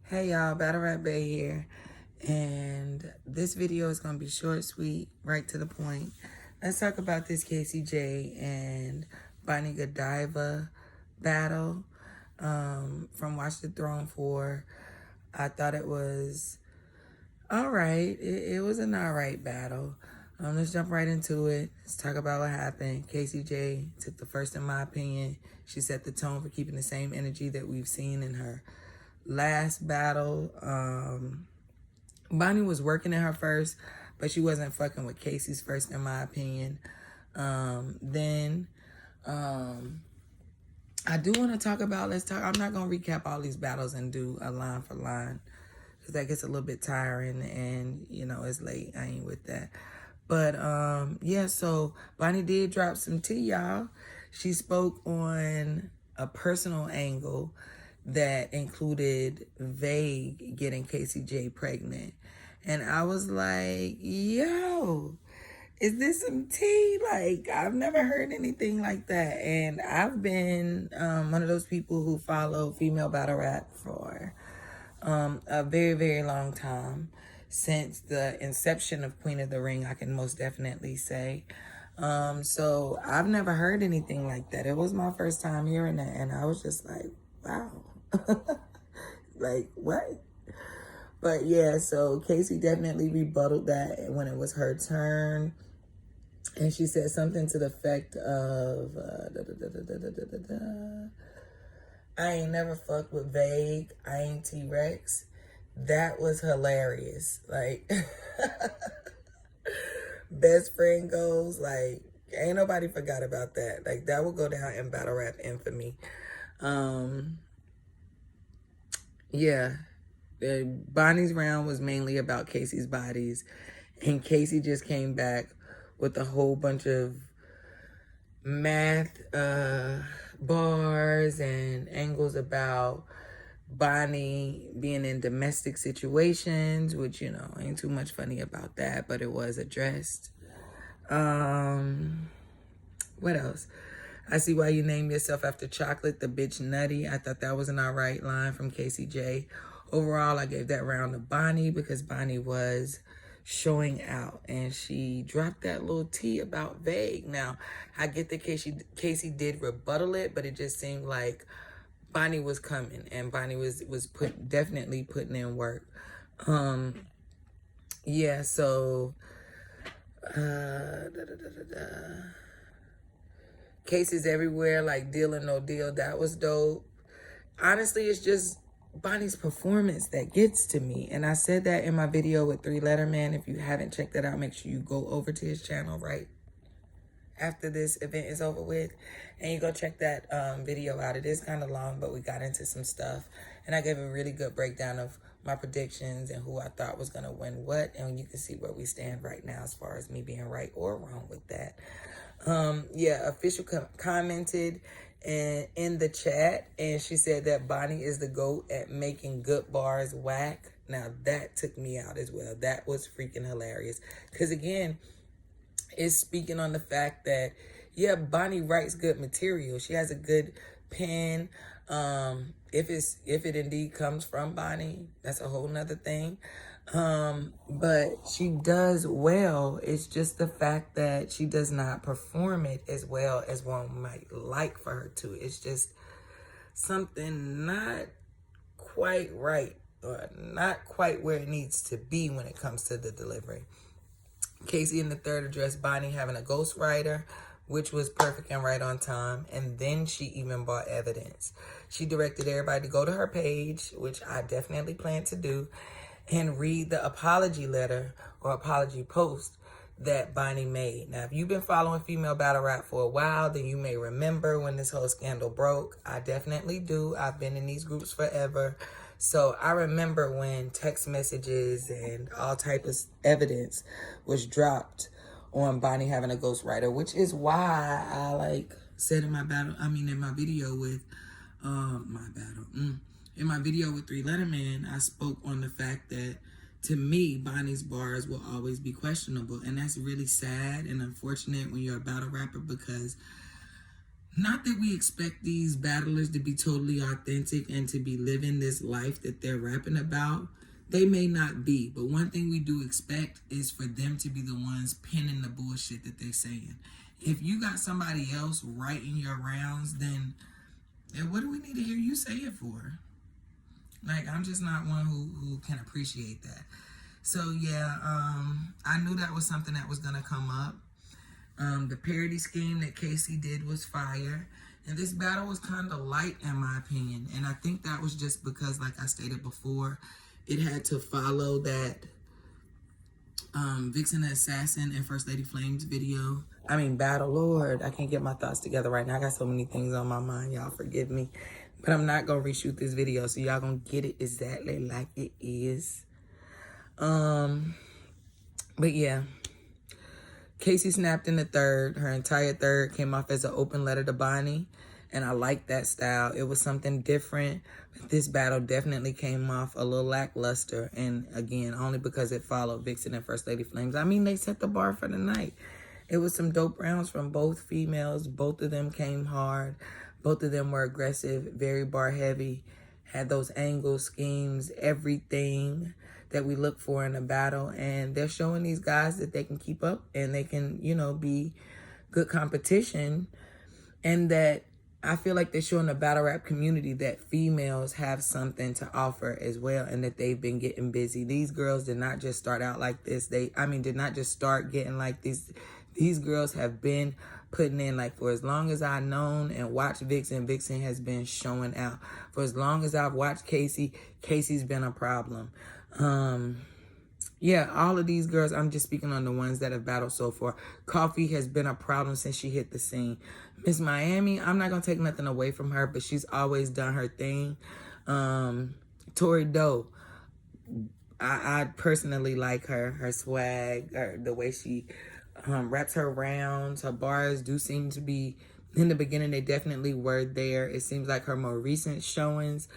Hey y'all, Battle Rap Bay here, and this video is gonna be short, sweet, right to the point. Let's talk about this KCJ and Bonnie Godiva battle from Watch the Throne 4. I thought it was all right. It was an all right battle. Let's jump right into it. Let's talk about what happened. KCJ took the first, in my opinion. She set the tone for keeping the same energy that we've seen in her last battle. Bonnie was working in her first, but she wasn't fucking with Casey's first, in my opinion. Then I do want to talk about, I'm not going to recap all these battles and do a line for line, because that gets a little bit tiring and, you know, it's late. I ain't with that. But, yeah, so Bonnie did drop some tea, y'all. She spoke on a personal angle that included Vague getting KCJ pregnant. And I was like, yo, is this some tea? Like, I've never heard anything like that. And I've been one of those people who follow female battle rap for a very, very long time. Since the inception of Queen of the Ring, I can most definitely say. So I've never heard anything like that. It was my first time hearing that, and I was just like, wow. Like, what? But yeah, so Casey definitely rebutted that when it was her turn. And she said something to the effect of, I ain't never fucked with Vague. I ain't T-Rex. That was hilarious. Like, best friend goes, like, ain't nobody forgot about that. Like, that will go down in battle rap infamy. Yeah, Bonnie's round was mainly about Casey's bodies, and Casey just came back with a whole bunch of math bars and angles about Bonnie being in domestic situations, which, you know, ain't too much funny about that, but it was addressed. What else? I see why you named yourself after chocolate, the bitch nutty. I thought that was an all right line from KCJ. Overall, I gave that round to Bonnie because Bonnie was showing out, and she dropped that little tea about Vague. Now, I get that Casey did rebuttal it, but it just seemed like Bonnie was coming, and Bonnie was definitely putting in work. Yeah, so Cases everywhere, like Deal or No Deal. That was dope. Honestly, it's just Bonnie's performance that gets to me. And I said that in my video with 3 Letter Man. If you haven't checked that out, make sure you go over to his channel right after this event is over with, and you go check that video out. It is kind of long, but we got into some stuff, and I gave a really good breakdown of my predictions and who I thought was going to win what, and you can see where we stand right now as far as me being right or wrong with that. Yeah, Official commented in the chat, and she said that Bonnie is the GOAT at making good bars whack. Now, that took me out as well. That was freaking hilarious, because again, it's speaking on the fact that, yeah, Bonnie writes good material. She has a good pen. If it indeed comes from Bonnie, that's a whole nother thing. But she does well. It's just the fact that she does not perform it as well as one might like for her to. It's just something not quite right, or not quite where it needs to be when it comes to the delivery. Casey in the third addressed Bonnie having a ghostwriter, which was perfect and right on time. And then she even brought evidence. She directed everybody to go to her page, which I definitely plan to do, and read the apology letter or apology post that Bonnie made. Now, if you've been following female battle rap for a while, then you may remember when this whole scandal broke. I definitely do. I've been in these groups forever. So I remember when text messages and all type of evidence was dropped on Bonnie having a ghostwriter, which is why I said in my video with in my video with 3 Letter Man, I spoke on the fact that, to me, Bonnie's bars will always be questionable. And that's really sad and unfortunate when you're a battle rapper, because Not that we expect these battlers to be totally authentic and to be living this life that they're rapping about. They may not be, but one thing we do expect is for them to be the ones penning the bullshit that they're saying. If you got somebody else writing your rounds, then what do we need to hear you say it for? Like, I'm just not one who can appreciate that. So yeah, I knew that was something that was gonna come up. The parody scheme that Casey did was fire. And this battle was kind of light in my opinion. And I think that was just because, like I stated before, it had to follow that Vixen the Assassin and First Lady Flames video. I mean, battle, Lord. I can't get my thoughts together right now. I got so many things on my mind. Y'all forgive me. But I'm not going to reshoot this video, so y'all going to get it exactly like it is. But yeah. Casey snapped in the third. Her entire third came off as an open letter to Bonnie. And I like that style. It was something different. But this battle definitely came off a little lackluster. And again, only because it followed Vixen and First Lady Flames. I mean, they set the bar for the night. It was some dope rounds from both females. Both of them came hard. Both of them were aggressive, very bar heavy. Had those angles, schemes, everything that we look for in a battle. And they're showing these guys that they can keep up and they can, you know, be good competition. And that I feel like they're showing the battle rap community that females have something to offer as well, and that they've been getting busy. These girls did not just start out like this. Did not just start getting like this. These girls have been putting in, like, for as long as I've known and watched Vixen, Vixen has been showing out. For as long as I've watched Casey, Casey's been a problem. Yeah, all of these girls, I'm just speaking on the ones that have battled so far. Coffee has been a problem since she hit the scene. Miss Miami, I'm not going to take nothing away from her, but she's always done her thing. Tori Doe, I personally like her swag, the way she raps her rounds. Her bars do seem to be, in the beginning, they definitely were there. It seems like her more recent showings,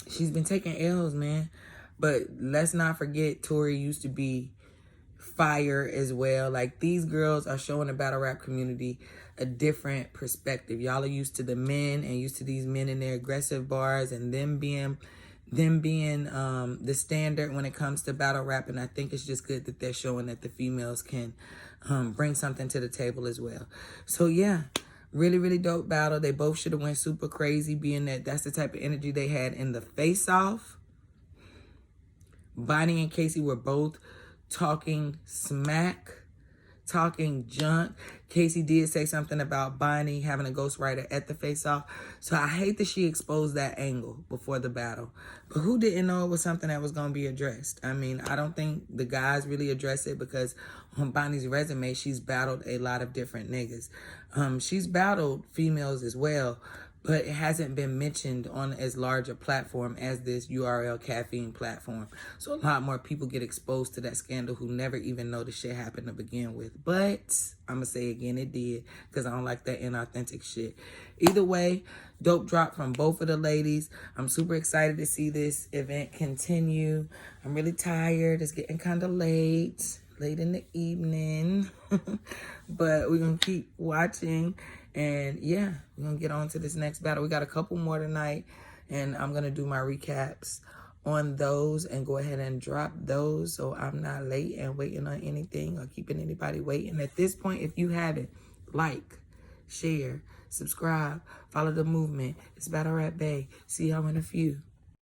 she's been taking L's, man. But let's not forget, Tori used to be fire as well. Like, these girls are showing the battle rap community a different perspective. Y'all are used to the men and used to these men in their aggressive bars and them being the standard when it comes to battle rap. And I think it's just good that they're showing that the females can bring something to the table as well. So yeah, really, really dope battle. They both should have went super crazy, being that that's the type of energy they had in the face-off. Bonnie and Casey were both talking smack, talking junk. Casey did say something about Bonnie having a ghostwriter at the face-off. So I hate that she exposed that angle before the battle. But who didn't know it was something that was going to be addressed? I mean, I don't think the guys really address it, because on Bonnie's resume, she's battled a lot of different niggas. She's battled females as well, but it hasn't been mentioned on as large a platform as this URL Caffeine platform. So a lot more people get exposed to that scandal who never even know the shit happened to begin with. But I'm going to say again, it did, because I don't like that inauthentic shit. Either way, dope drop from both of the ladies. I'm super excited to see this event continue. I'm really tired. It's getting kind of late in the evening. But we're going to keep watching. And yeah, we're going to get on to this next battle. We got a couple more tonight, and I'm going to do my recaps on those and go ahead and drop those so I'm not late and waiting on anything or keeping anybody waiting. At this point, if you haven't, like, share, subscribe, follow the movement. It's Battle Rap Bay. See y'all in a few.